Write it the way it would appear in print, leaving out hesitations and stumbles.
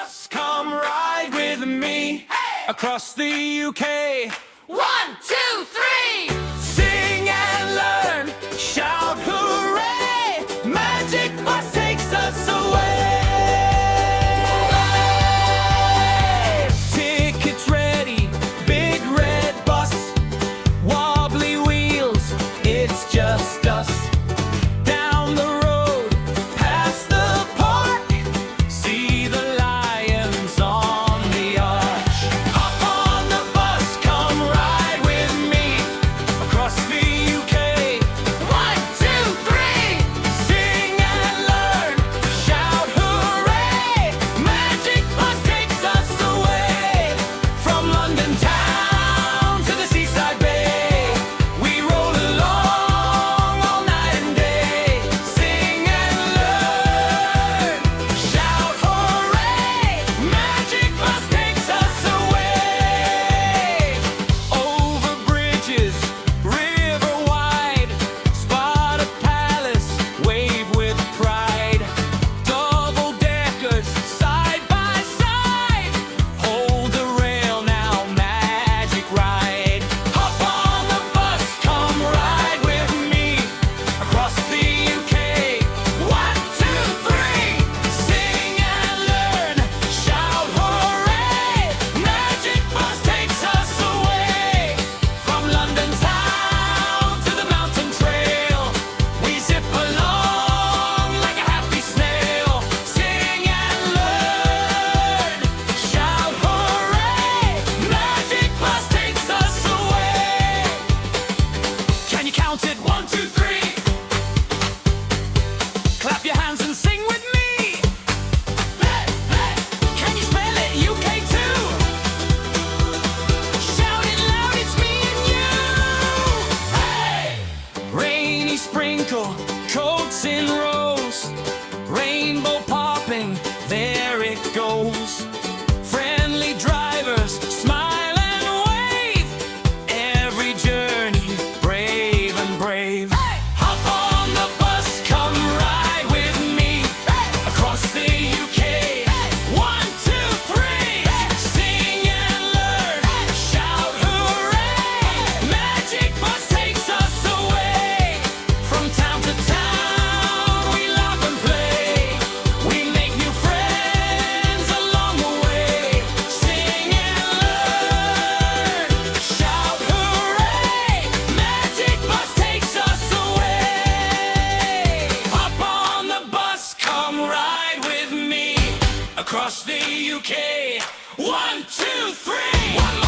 bus, come ride with me. Hey! Across the UK. 1, 2, 3. Sing and learn, shout hooray! Magic bus takes us away. Tickets ready, big red bus, wobbly wheels, it's just us. Down the road, past the park, see the lions on the arch. Hop on the bus, come ride with me across the UK. 1, 2, 3. Sing and learn, shout hooray! Magic bus takes us away from London town to the seaside bay. We roll along all night and day. Sing and learn, shout hooray! Magic bus takes us away. Over bridges, river wide, spot a palace, wave with pride. Double deckers, side by side, hold the rail now, magic ride. Hop on the bus, come ride with me across the UK. 1, 2, 3. Sing and learn, shout hooray! Magic bus takes us away from London town to the mountain trail. We zip along like a happy snail. Sing and learn, shout hooray! Magic bus takes us away. Can you count it? 1, 2, 3. Clap your hands and sing with me. Hey, hey. Can you spell it? UK too. Shout it loud, it's me and you. Hey! Rainy sprinkle, coats in rows, rainbow popping, there it goes. Friendly drivers, smile and wave. Every journey, brave and brave. Hop on the bus, come ride with me across the UK. 1, 2, 3. Sing and learn, shout hooray! Magic bus takes us away from town to town. We laugh and play, we make new friends along the way. Sing and learn, shout hooray! Magic bus takes us away. Hop on the bus, come ride with me across the UK. 1, 2, 3. One more